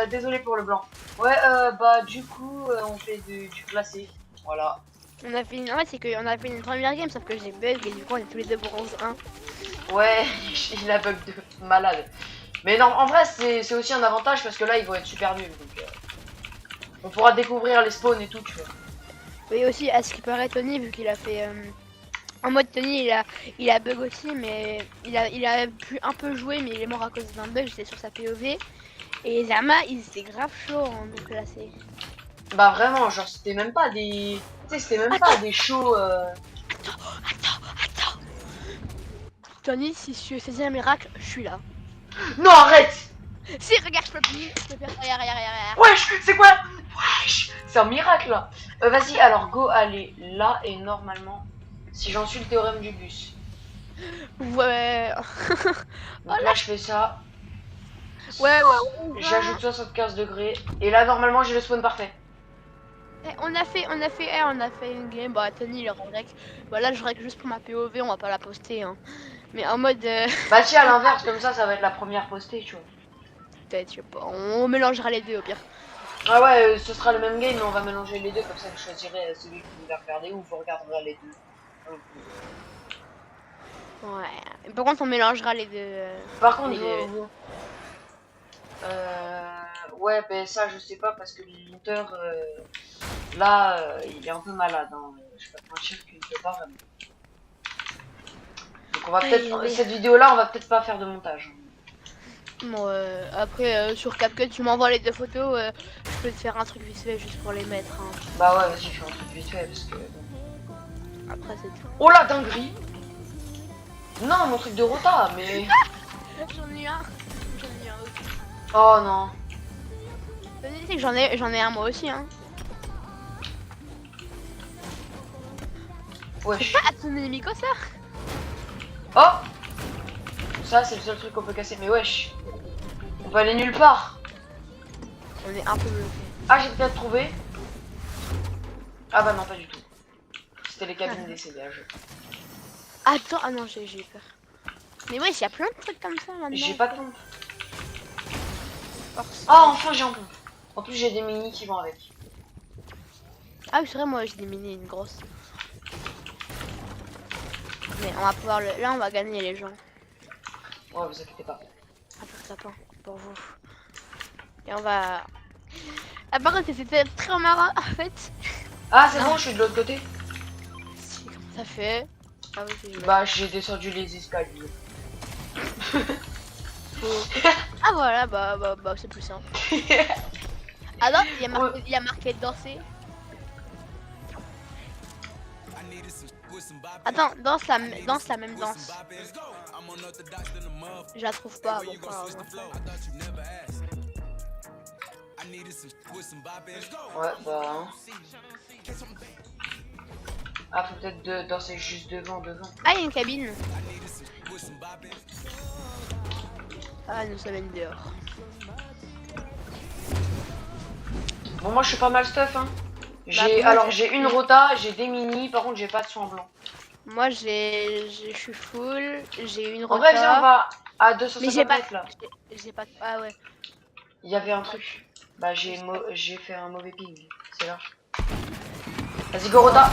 Désolé pour le blanc. Ouais, bah du coup, on fait du classé. Voilà. On a fait une... En fait, c'est qu'on a fait une première game, sauf que j'ai bug et du coup, on est tous les deux bronze 1. Ouais, il a bug de malade. Mais non, en vrai, c'est aussi un avantage parce que là, ils vont être super nuls. Donc, on pourra découvrir les spawns et tout, tu vois. Oui, aussi, à ce qui paraît, Tony, vu qu'il a fait... En mode Tony, il a bug aussi, mais il a pu un peu jouer, mais il est mort à cause d'un bug, j'étais sur sa POV. Et Zama, il était grave chaud, hein, donc là, c'est... Bah vraiment, genre, c'était même pas des... Tu sais, c'était même pas des shows... Attends. Tony, si tu faisais un miracle, je suis là. Non, arrête. Si, regarde, je peux faire... Regarde. Wesh, c'est quoi? Wesh, c'est un miracle, là. Vas-y, alors, go, allez, là, et normalement, si j'en suis le théorème du bus. Ouais. Donc là, je fais ça. Ouais. J'ajoute 75 degrés. Et là, normalement, j'ai le spawn parfait. On a fait une game, bah Tony il rec. Bah là je rec juste pour ma POV, on va pas la poster hein. Mais en mode Bah si, à l'inverse, comme ça va être la première postée, tu vois. peut-être, je sais pas, on mélangera les deux au pire. Ah ouais, ce sera le même game, mais on va mélanger les deux, comme ça vous choisirez celui que vous voulez regarder ou vous regarderez les deux. Ouais. Par contre on mélangera les deux. Par contre, les deux. ouais, ben ça je sais pas parce que le monteur, là, il est un peu malade. Hein. Je vais pas te mentir qu'il ne peut pas vraiment. Donc on va peut-être, cette vidéo-là, on va peut-être pas faire de montage. Bon, après sur CapCut tu m'envoies les deux photos, je peux te faire un truc vite fait juste pour les mettre. Hein. Bah ouais, vas-y, fais un truc vite fait parce que. Après c'est tout. Oh la dinguerie! Non, mon truc de rota, mais. J'en ai un aussi. Oh non. Tu sais que j'en ai un moi aussi hein. Wesh. C'est pas à ton ennemi ça. Oh! Ça, c'est le seul truc qu'on peut casser, mais wesh! On peut aller nulle part! On est un peu bloqué. Ah, j'ai peut-être trouvé. Ah bah non, pas du tout. C'était les cabines d'essayage. Attends, ah non, j'ai eu peur. Mais ouais, il y a plein de trucs comme ça maintenant. J'ai pas de pompe. Force. Ah, enfin j'ai un pompe. En plus, j'ai des mini qui vont avec. Ah oui, c'est vrai, moi j'ai diminué une grosse. Mais on va pouvoir le... Là, on va gagner les gens. Ouais, vous inquiétez pas. Après, ça pas pour vous. Et on va... Ah, par contre, c'était très marrant, en fait. Ah, c'est bon, je suis de l'autre côté. Si, comment ça fait? Ah oui, c'est Bah, j'ai descendu les escaliers. Ah voilà, bah c'est plus simple. Ah non, il y a marqué danser. Attends, danse la même danse. Je la trouve pas. Bon, Ouais, bah. Hein. Ah, faut peut-être danser juste devant. Ah, il y a une cabine. Ah, nous sommes dehors. Bon, moi je suis pas mal stuff, hein. Bah, J'ai une rota, j'ai des mini, par contre j'ai pas de soin blanc. Moi je suis full, j'ai une En rota. vrai, viens, on va à Mais 250 mètres là. J'ai pas. Ah ouais. Il y avait un truc. Bah, j'ai fait un mauvais ping. C'est là. Vas-y, go rota.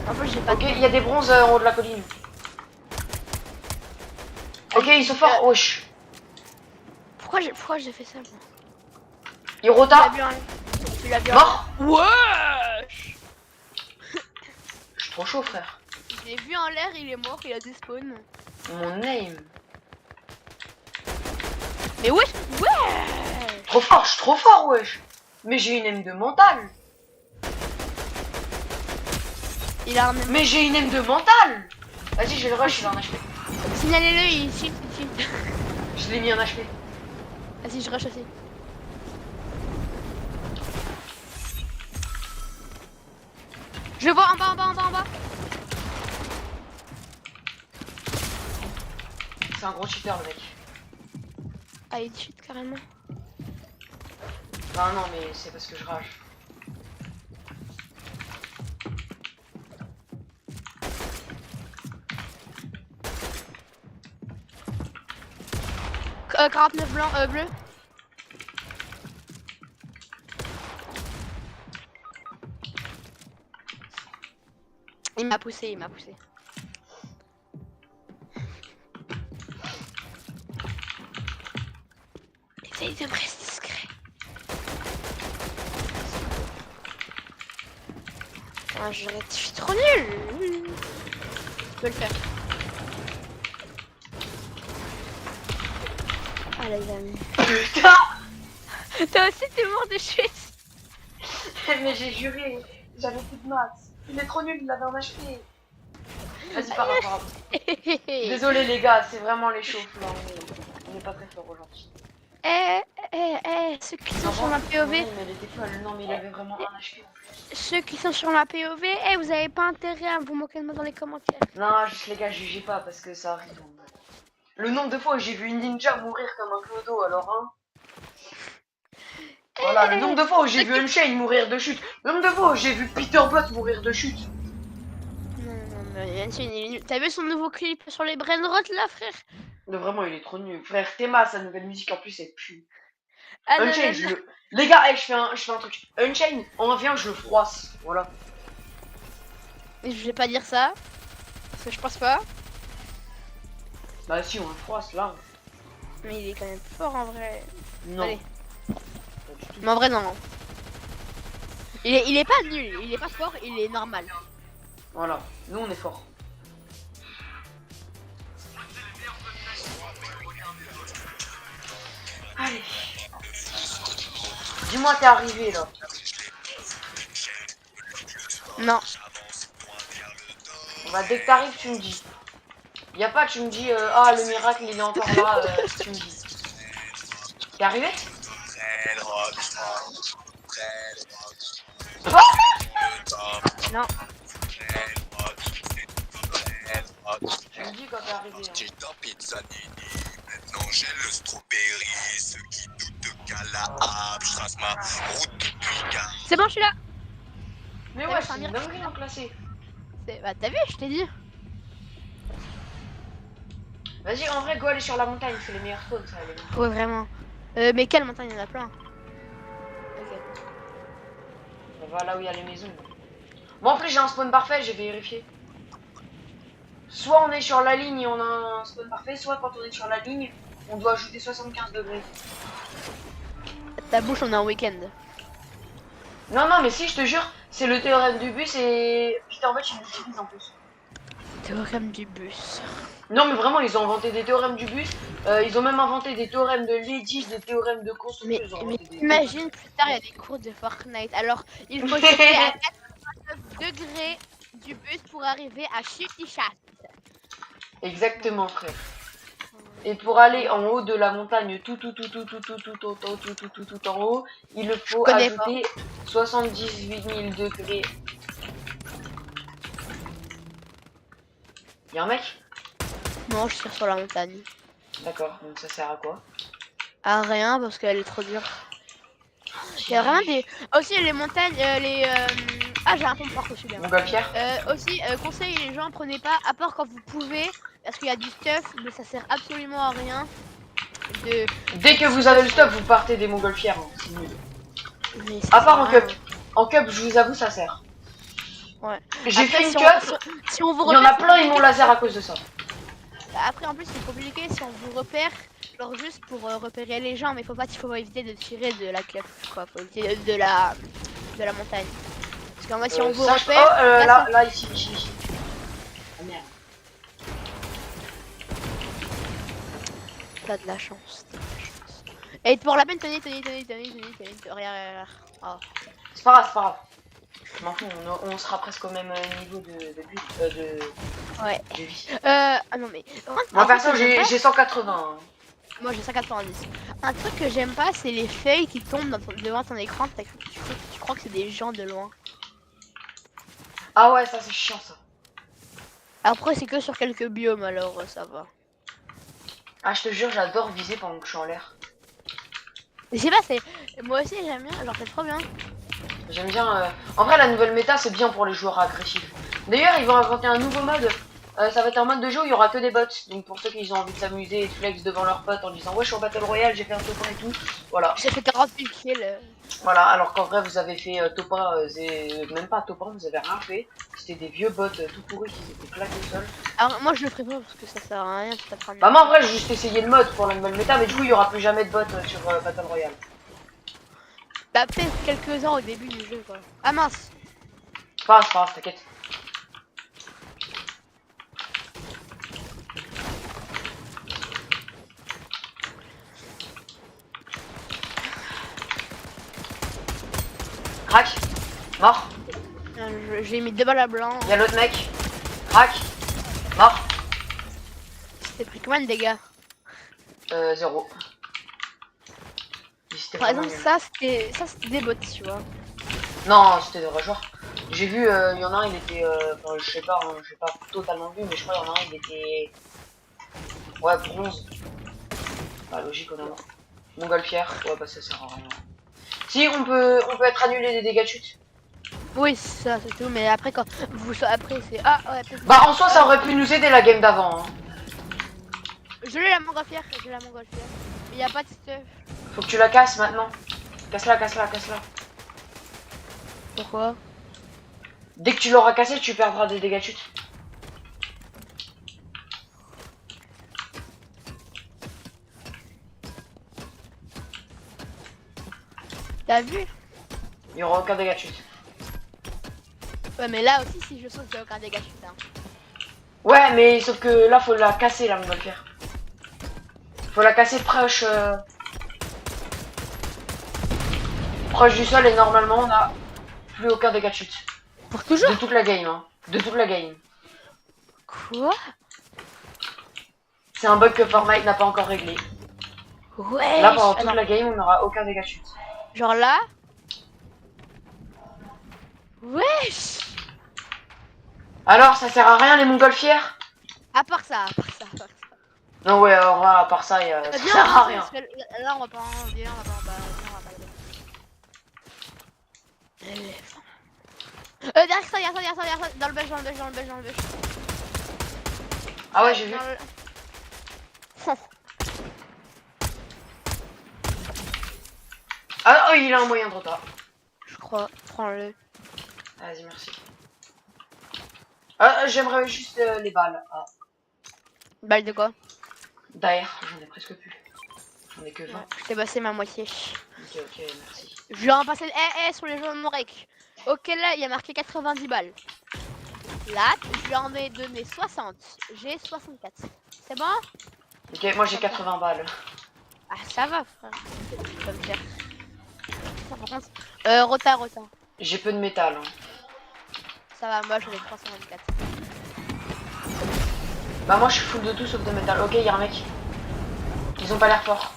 En plus, j'ai pas. Ok, il y a des bronzes en haut de la colline. Ok, ils sont forts. Wesh. Pourquoi j'ai fait ça moi? Il rota. Tu l'as bien. Mort. Wesh. Je suis trop chaud, frère. Je l'ai vu en l'air, il est mort, il a despawn. Mon name. Mais wesh, ouais. Trop fort, je suis trop fort, wesh. Mais j'ai une aime de mental. Il a un même. Mais j'ai une aime de mental. Vas-y, je vais le rush, il a un HP. Signalez-le, il shift. Je l'ai mis en HP. Vas-y, je rush aussi. Je vois en bas. C'est un gros cheater, le mec. Ah, il cheat carrément. Bah non, mais c'est parce que je rage. Euh, 49 blanc, bleu. Il m'a poussé, il m'a poussé. Essaye de me rester discret. Ah, je suis trop nulle. Je peux le faire. Ah les amis. Putain. Toi aussi t'es mort de chute. Mais j'ai juré, j'avais plus de maths. Il est trop nul, il avait un HP. Vas-y, pas grave. Désolé les gars, c'est vraiment les chauffes là, on est pas très fort aujourd'hui. Ceux qui sont sur ma POV. Non, mais elle était folle, non mais il avait vraiment un HP en plus. Ceux qui sont sur ma POV, vous avez pas intérêt à vous moquer de moi dans les commentaires. Non, juste les gars, jugez pas parce que ça arrive. Le nombre de fois où j'ai vu une ninja mourir comme un clodo, alors hein. Voilà, le nombre de fois où j'ai vu Unchained mourir de chute. Le nombre de fois où j'ai vu Peter Bot mourir de chute. Non, mais Unchained, il est nul. T'as vu son nouveau clip sur les brainrot là, frère? Mais vraiment, il est trop nul. Frère, Théma, sa nouvelle musique en plus, elle pue. Ah non, Unchained, non, non. les gars, hey, je fais un truc. Unchained, on vient, je le froisse. Voilà. Je vais pas dire ça. Parce que je pense pas. Bah si, on le froisse là. Mais il est quand même fort en vrai. Non. Allez. Pas du tout. Mais en vrai, non. Il est pas nul, il est pas fort, il est normal. Voilà, nous on est fort. Allez. Dis-moi, t'es arrivé là. Non. Bah, dès que t'arrives, tu me dis. Y a pas, tu me dis, ah le miracle il est encore là, tu me dis. T'es arrivé? Non. Tu me dis quand t'es arrivé. Hein. Maintenant j'ai le strawberry, ceux qui doutent qu'à la hape, je trace ma route depuis gare. C'est bon, je suis là. Mais Ouais, ouais, c'est un c'est une miracle. dinguerie en classé. Bah t'as vu, je t'ai dit. Vas-y, en vrai, go aller sur la montagne, c'est les meilleurs spawns, ça. Les... Ouais, vraiment. Mais quelle montagne, il y en a plein. Ok. On va là où il y a les maisons. Bon, en plus, j'ai un spawn parfait, j'ai vérifié. Soit on est sur la ligne et on a un spawn parfait, soit quand on est sur la ligne, on doit ajouter 75 degrés. Ta bouche, on est en week-end. Non, non, mais si, je te jure, c'est le théorème du bus et Peter Bot, il l'utilise en plus. Théorème du bus. Non, mais vraiment, ils ont inventé des théorèmes du bus. Ils ont même inventé des théorèmes de Lady, des théorèmes de construction. Mais imagine, plus tard, il y a des cours de Fortnite. Alors, il faut jeter à 89 degrés du bus pour arriver à Shitty Chat. Exactement, frère. Et pour aller en haut de la montagne, tout en haut, il faut ajouter 78 000 degrés. Y'a un mec? Non, je tire sur la montagne. D'accord, donc ça sert à quoi? À rien, parce qu'elle est trop dure. Il y a vraiment des... Aussi, les montagnes, Ah, j'ai un pompe aussi bien. Montgolfière? Aussi, conseil, les gens, prenez pas, à part quand vous pouvez, parce qu'il y a du stuff, mais ça sert absolument à rien. Dès que vous avez le stuff, vous partez des montgolfières. Hein. C'est nul. Mais À part en cup. En cup, je vous avoue, ça sert. Ouais. J'ai fait une si cup. Si on vous Il y en a repère, plein, ils m'ont laser à cause de ça. Après, en plus, c'est compliqué si on vous repère, genre juste pour repérer les gens, mais faut éviter de tirer de la cup, quoi. Faut éviter de la montagne. Parce qu'en vrai, si on vous repère. Oh, là, ici. Oh merde. T'as de la chance. Et pour la peine, tenez, regarde. Oh. C'est pas grave. Je m'en fous, on sera presque au même niveau de Ouais. de vie. Ah non, mais. Moi, perso, j'ai 180. Hein. Moi, j'ai 190. Un truc que j'aime pas, c'est les feuilles qui tombent devant ton écran. Tu crois que c'est des gens de loin. Ah ouais, ça, c'est chiant, ça. Après, c'est que sur quelques biomes, alors ça va. Ah, je te jure, j'adore viser pendant que je suis en l'air. Je sais pas, c'est. Moi aussi, j'aime bien, genre, c'est trop bien. J'aime bien. En vrai, la nouvelle méta, c'est bien pour les joueurs agressifs. D'ailleurs, ils vont inventer un nouveau mode Ça va être un mode de jeu où il y aura que des bots. Donc pour ceux qui ont envie de s'amuser et de flex devant leurs potes en disant ouais je suis en Battle Royale, j'ai fait un top 1 et tout. Voilà. J'ai fait 40 000 kills. Voilà, alors qu'en vrai vous avez fait top 1, même pas top 1, vous avez rien fait. C'était des vieux bots tout pourris qui étaient claqués au sol. Alors moi je le ferai pas parce que ça sert à rien, ça fera Bah moi en vrai j'ai juste essayé le mode pour la nouvelle méta, mais du coup il y aura plus jamais de bots sur Battle Royale. Bah peut-être quelques-uns au début du jeu quoi. Ah mince. C'est pas grave, t'inquiète. Crac. Mort. J'ai mis 2 balles à blanc. Y'a l'autre mec. Crac. Mort. T'as pris combien de dégâts? 0. Par exemple ça c'était des bots tu vois. Non, c'était des vrais joueurs. J'ai vu, il y en a un, il était, enfin, je sais pas, hein, j'ai pas totalement vu, mais je crois qu'il y en a un, il était, ouais, bronze. Bah logique, on a montgolfière. Ouais, bah ça sert à rien. Si, on peut être annulé des dégâts de chute. Oui ça c'est tout, mais après quand vous après c'est ouais peut-être. Bah en soi, ça aurait pu nous aider la game d'avant. Hein. Je l'ai la montgolfière, il y a pas de stuff. Faut que tu la casses maintenant. Casse-la, casse-la, casse-la. Pourquoi? Dès que tu l'auras cassé, tu perdras des dégâts de chute. T'as vu? Il y aura aucun dégât de chute. Ouais mais là aussi si je saute il y a aucun dégât chute hein. Ouais, mais sauf que là, faut la casser, la montgolfière. Faut la casser proche du sol et normalement on a plus aucun dégât de chute. Pour toujours? De toute la game, hein. De toute la game. Quoi? C'est un bug que Fortnite n'a pas encore réglé. Ouais. Là, pendant toute la game, on n'aura aucun dégât de chute. Genre là? Wesh. Alors, ça sert à rien les montgolfières? À part ça. Non, ouais, en vrai, à part ça, ça Viens, sert à rien. parce que là on va pas en viens, on va pas derrière ça, dans le beige. Ah ouais, j'ai vu. Ah, oh, il a un moyen de retard. Je crois, prends-le. Vas-y, merci. Ah, j'aimerais juste les balles. Ah. Balle de quoi? Derrière, j'en ai presque plus. J'en ai que 20. Ouais, je t'ai passé ma moitié. Ok, ok, merci. Je vais en passer sur les jeux de mon rec. Ok, là il y a marqué 90 balles. Là, je lui en ai donné 60. J'ai 64. C'est bon? Ok, moi j'ai 80 balles. Ah, ça va, frère. Ça me faire. Retard. J'ai peu de métal. Hein. Ça va, moi j'en ai 324. Bah moi je suis full de tout sauf de métal. Ok, y'a un mec. Ils ont pas l'air forts.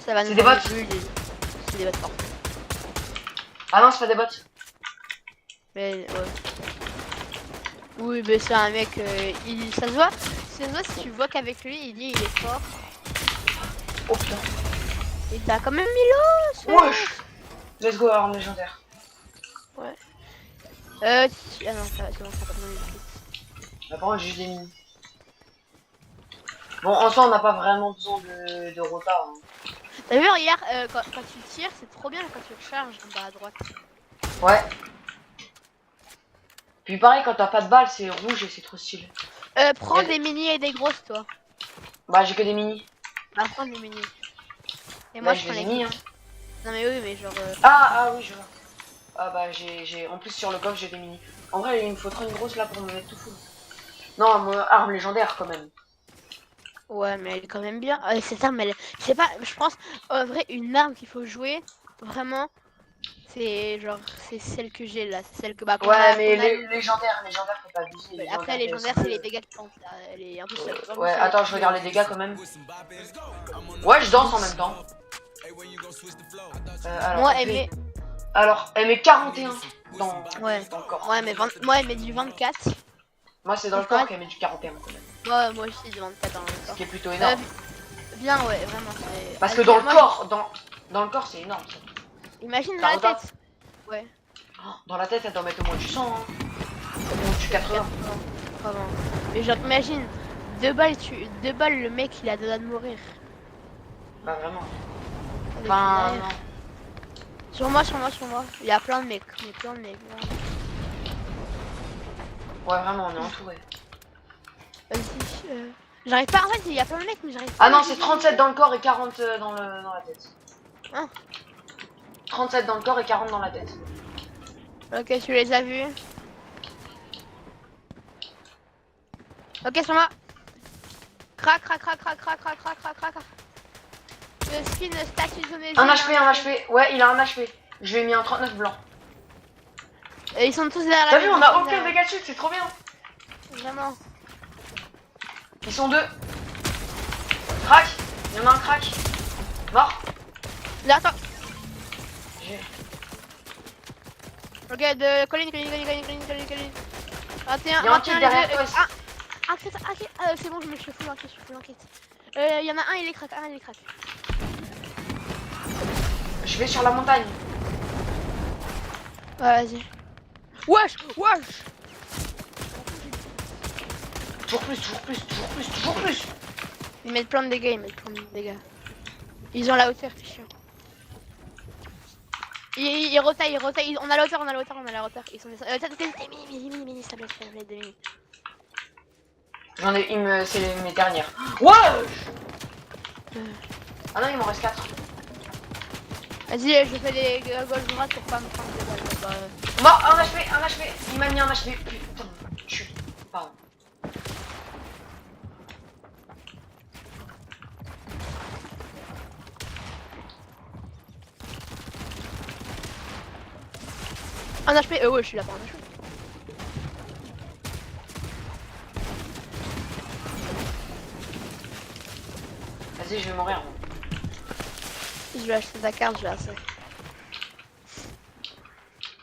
Ça va nous C'est des bots. C'est des bots forts. Ah non, c'est pas des bots. Mais ouais. Oui, mais c'est un mec, ça se voit. Ça se voit si tu vois qu'avec lui, il dit il est fort. Oh putain. Et t'as quand même mis l'eau. Wesh. Let's go, arme légendaire. Ouais. Ah non, c'est bon, ça va pas donner Bah, par contre, j'ai juste des mini. Bon, en soi, on n'a pas vraiment besoin de rota. Hein. T'as vu, regarde, quand tu tires, c'est trop bien quand tu recharges en bas à droite. Ouais. Puis pareil, quand t'as pas de balles, c'est rouge et c'est trop stylé. Prends des mini et des grosses, toi. Bah, j'ai que des mini. Bah, prends des mini. Et Là, moi, je je prends les ai les mis. grosses. Hein. Non, mais oui, mais genre. Ah oui, je vois. Ah bah, j'ai. En plus, sur le coffre, j'ai des mini. En vrai, il me faudrait une grosse là pour me mettre tout full. Non, arme légendaire quand même. Ouais, mais elle est quand même bien. Cette arme, elle. Je sais pas, je pense, en vrai, une arme qu'il faut jouer, vraiment, c'est genre, c'est celle que j'ai là. C'est celle que bah. Ouais, mais légendaire, faut pas abuser. Après, légendaire, c'est les dégâts de pente là. Elle est un peu seule. Ouais, attends, je regarde les dégâts quand même. Ouais, je danse en même temps. Moi, elle met. Alors, elle met 41 dans le corps. Ouais, mais moi, elle met du 24. Moi, c'est dans le corps qu'elle met du 41 quand même. Moi aussi, du 24 dans le corps. Ce qui est plutôt énorme. Bien, ouais, vraiment. Parce que dans le corps, dans le corps, c'est énorme. Imagine la tête. Ouais. Dans la tête, elle doit mettre au moins du sang. Hein. Bon, tu 80. 80. Mais genre, imagine, 2 balles, 2 balles, le mec il a deux doigts de mourir. Bah vraiment. Avec Enfin, une non. AR. Sur moi, sur moi, sur moi. Il y a plein de mecs, mais plein de mecs. Voilà. Ouais, vraiment, on est entouré. Vas-y. J'arrive pas, en fait, il y a plein de mecs, mais j'arrive pas. Ah à non, les c'est viser. 37 dans le corps et 40 dans la tête. Hein 37 dans le corps et 40 dans la tête. Ok, tu les as vus. Ok, sur moi. Crac, crac, crac, crac, crac, crac, crac, crac, crac. Le spin statue zonée. Un HP, un HP. Ouais, il a un HP. Je lui ai mis un 39 blanc. Et ils sont tous derrière la T'as vu, maison, on a ils sont aucun derrière. dégât de chute, c'est trop bien. Vraiment. Ils sont deux. Crac. Il y en a un crack. Mort. Là, attends. J'ai- Ok, de colline, colline. 21, Il y a un kit 21, derrière les toi. deux. Un crit, un crit. C'est bon, je me suis full enquête, je suis full enquête. Il y en a un, il est crack, il est crack. Je vais sur la montagne. Ouais, vas-y. Wesh, wesh. Toujours plus, toujours plus, toujours plus, toujours plus. Ils mettent plein de dégâts, ils mettent plein de dégâts. Ils ont la hauteur, c'est chiant. Ils rotaillent, on a la hauteur, on a la hauteur, on a la hauteur. Ils sont mini, ça blesse, 2 minutes. J'en ai, c'est mes dernières. Wesh. Ah non, il m'en reste 4. Vas-y, je fais des gauche droite pour pas me prendre des balles. Bah, Mort, un HP, un HP. Il m'a mis un HP. Putain, je suis. Pardon. un HP, ouais, je suis là pour un HP. Vas-y, je vais mourir. Moi. Je vais acheter ta carte, je vais assez.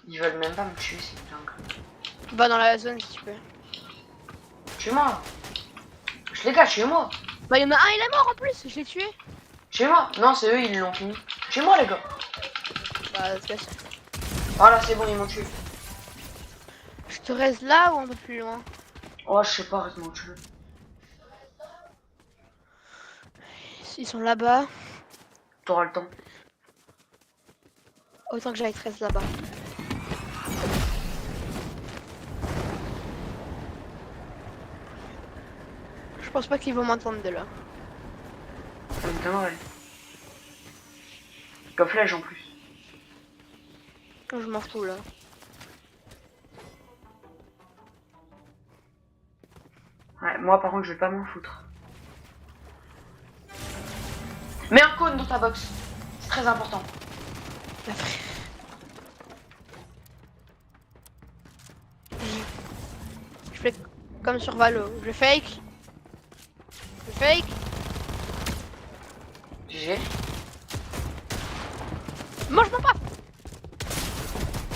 Ils veulent même pas me tuer, c'est dingue. Va dans la zone si tu peux. Chez moi. Les gars, chez moi. Bah, y'en a un, il est mort en plus, je l'ai tué. Chez moi. Non, c'est eux, ils l'ont fini. Chez moi, les gars. Bah, c'est ça. Voilà, c'est bon, ils m'ont tué. Je te reste là ou un peu plus loin? Oh, je sais pas, reste moi tuer. Ils sont là-bas. T'auras le temps. Autant que j'aille 13 là-bas. Je pense pas qu'ils vont m'entendre de là. Ça me donnerait. Comme flèche en plus. Je m'en fous là. Ouais, moi par contre, je vais pas m'en foutre. Mets un cône dans ta box. C'est très important. La frère. Je fais comme sur Valo. Je fake. Je fake. GG. Mange-moi pas.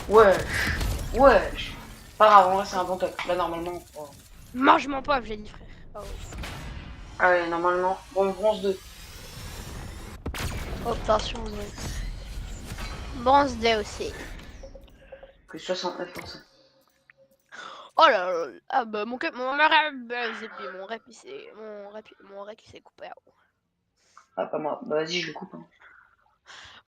Wesh. Wesh. Pas grave, en vrai, c'est un bon top. Là, normalement. Oh. Mange-moi pas, j'ai dit frère. Oh. Ah ouais, normalement. Bon, bronze 2. Obtention de bronze D aussi. Que 69%. Oh là là. Ah bah mon rep, mon rep, mon rep il s'est coupé. Ah, pas moi. Bah, vas-y, je le coupe. Hein.